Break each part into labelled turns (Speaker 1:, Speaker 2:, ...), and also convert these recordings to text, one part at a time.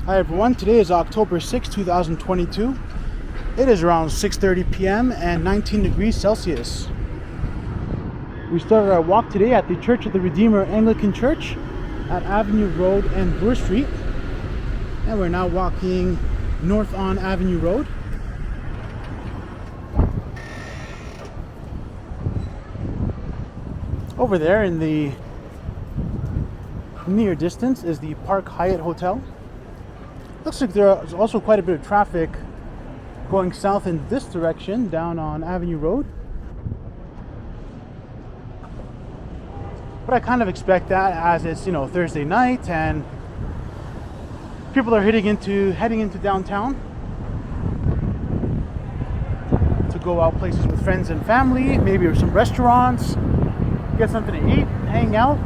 Speaker 1: Hi everyone, today is October 6, 2022. It is around 6:30 p.m. and 19 degrees Celsius. We started our walk today at the Church of the Redeemer Anglican Church at Avenue Road and Bloor Street. And we're now walking north on Avenue Road. Over there in the near distance is the Park Hyatt Hotel. Looks like there's also quite a bit of traffic going south in this direction down on Avenue Road. But I kind of expect that as it's, Thursday night and people are heading into downtown to go out places with friends and family, maybe some restaurants, get something to eat, hang out.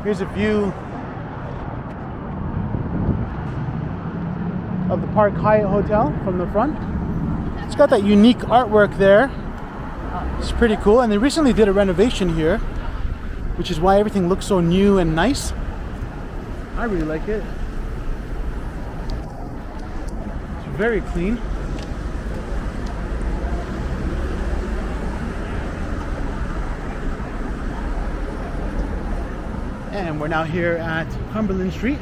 Speaker 1: Here's a view of the Park Hyatt Hotel from the front. It's got that unique artwork there. It's pretty cool, and they recently did a renovation here, which is why everything looks so new and nice. I really like it. It's very clean. And we're now here at Cumberland Street,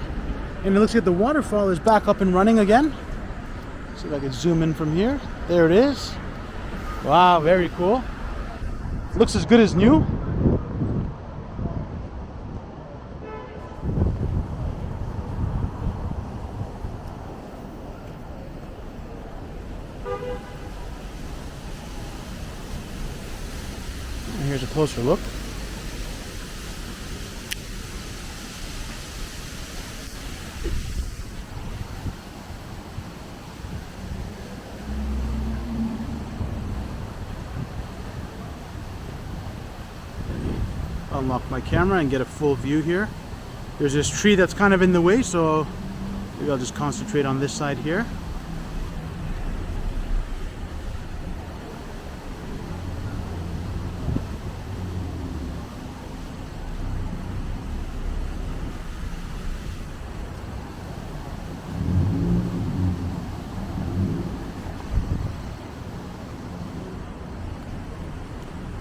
Speaker 1: and it looks like the waterfall is back up and running again. See if I can zoom in from here. There it is. Wow, very cool. Looks as good as new. And here's a closer look. Unlock my camera and get a full view here. There's this tree that's kind of in the way, so maybe I'll just concentrate on this side here.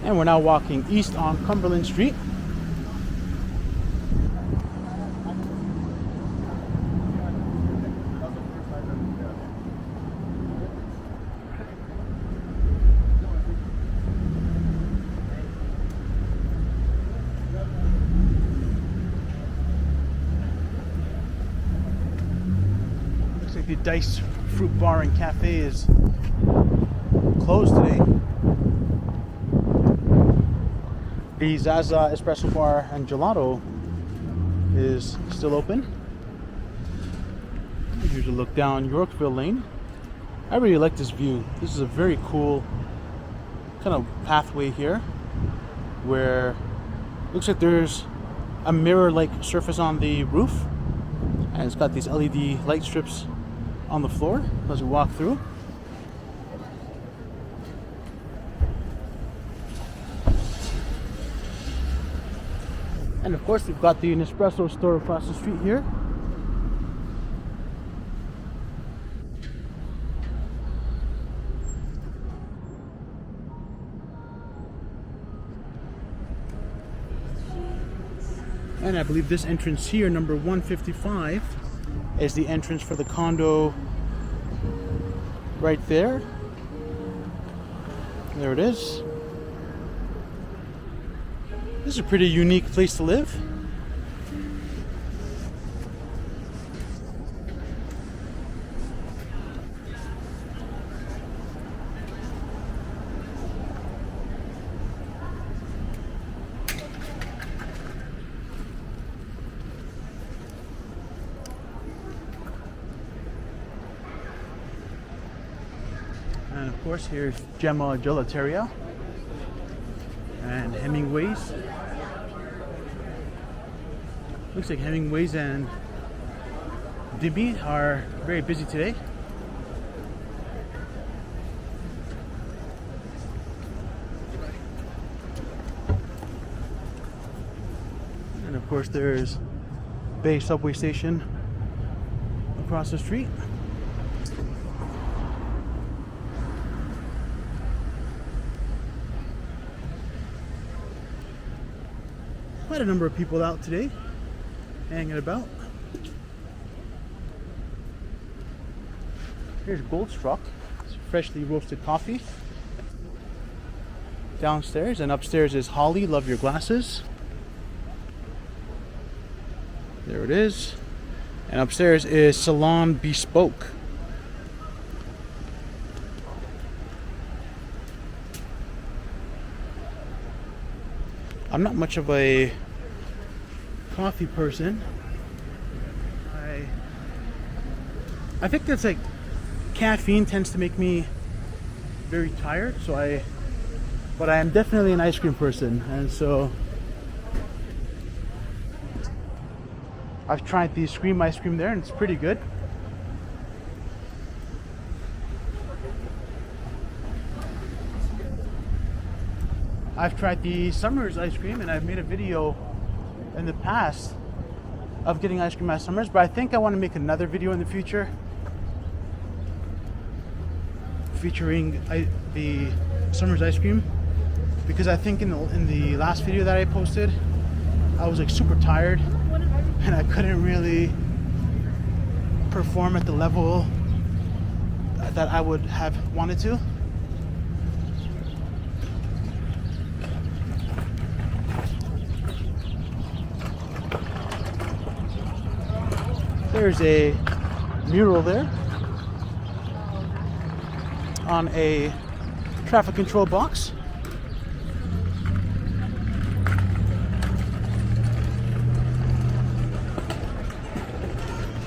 Speaker 1: And we're now walking east on Cumberland Street. Looks like the Dice Fruit Bar and Cafe is closed today. The Zaza Espresso Bar and Gelato is still open. Here's a look down Yorkville Lane. I really like this view. This is a very cool kind of pathway here where it looks like there's a mirror-like surface on the roof, and it's got these LED light strips on the floor as we walk through. And of course, we've got the Nespresso store across the street here. And I believe this entrance here, number 155, is the entrance for the condo right there. There it is. This is a pretty unique place to live. And of course, here's Gemma Gelateria and Hemingway's. Looks like Hemingway's and Dibby are very busy today. And of course there's Bay subway station across the street. Quite a number of people out today, hanging about. Here's Goldstruck, it's freshly roasted coffee. Downstairs, and upstairs is Holly, Love Your Glasses. There it is. And upstairs is Salon Bespoke. I'm not much of a coffee person. I think that's like caffeine tends to make me very tired, but I am definitely an ice cream person, and so I've tried the Scream ice cream there, and it's pretty good. I've tried the Summers ice cream, and I've made a video in the past of getting ice cream at Summers, but I think I want to make another video in the future featuring the Summers ice cream, because I think in the last video that I posted, I was like super tired and I couldn't really perform at the level that I would have wanted to. There's a mural there on a traffic control box.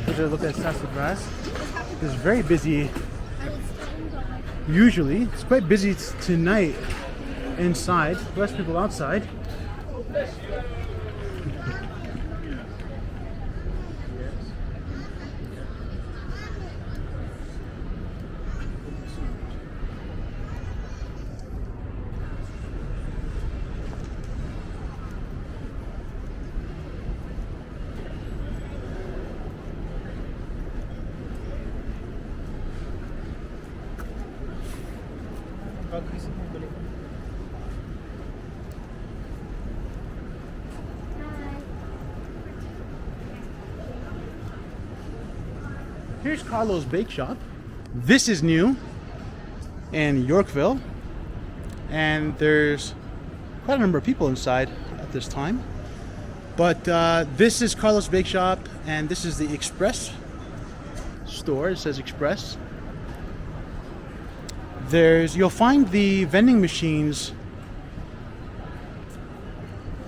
Speaker 1: Here's a look at Sassafras. It's very busy. Usually, it's quite busy tonight inside. Less people outside. Here's Carlo's Bake Shop. This is new in Yorkville, and there's quite a number of people inside at this time. But this is Carlo's Bake Shop, and this is the Express store. It says Express. You'll find the vending machines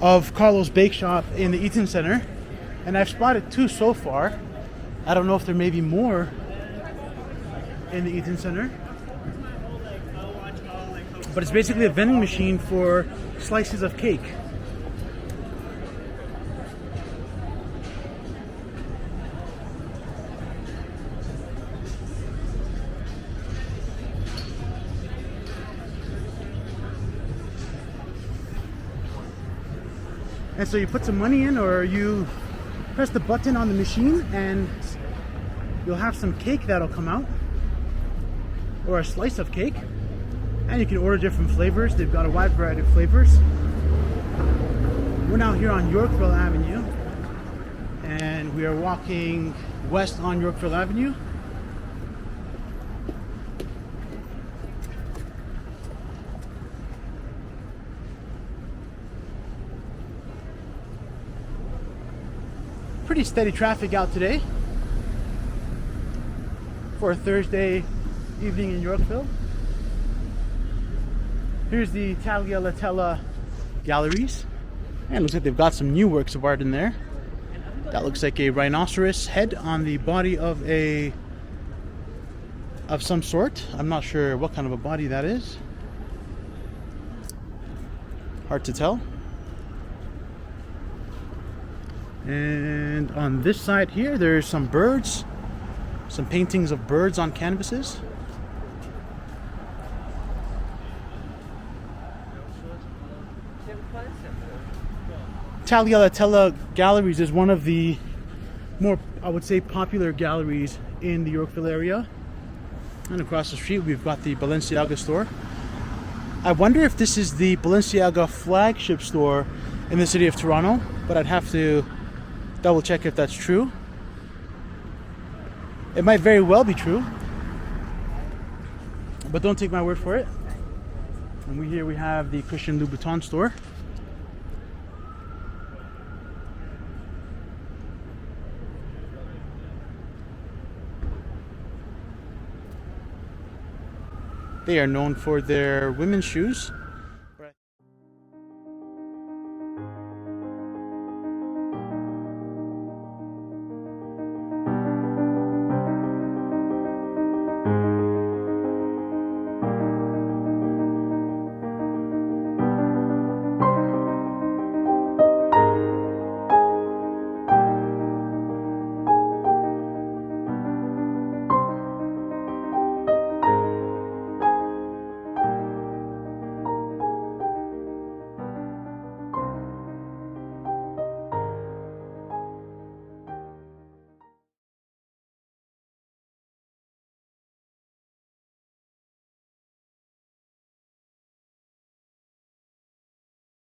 Speaker 1: of Carlo's Bake Shop in the Eaton Center, and I've spotted 2 so far. I don't know if there may be more in the Eaton Center, but it's basically a vending machine for slices of cake. And so you put some money in, or you press the button on the machine and you'll have some cake that'll come out, or a slice of cake, and you can order different flavors. They've got a wide variety of flavors. We're now here on Yorkville Avenue, and we are walking west on Yorkville Avenue. Pretty steady traffic out today for a Thursday evening in Yorkville. Here's the Tagliatella Galleries, and it looks like they've got some new works of art in there. That looks like a rhinoceros head on the body of some sort. I'm not sure what kind of a body that is. Hard to tell. And on this side here, there's some birds, some paintings of birds on canvases. Tagliatella Galleries is one of the more, I would say, popular galleries in the Yorkville area. And across the street, we've got the Balenciaga store. I wonder if this is the Balenciaga flagship store in the city of Toronto, but I'd have to double check if that's true. It might very well be true, but don't take my word for it. And here we have the Christian Louboutin store. They are known for their women's shoes.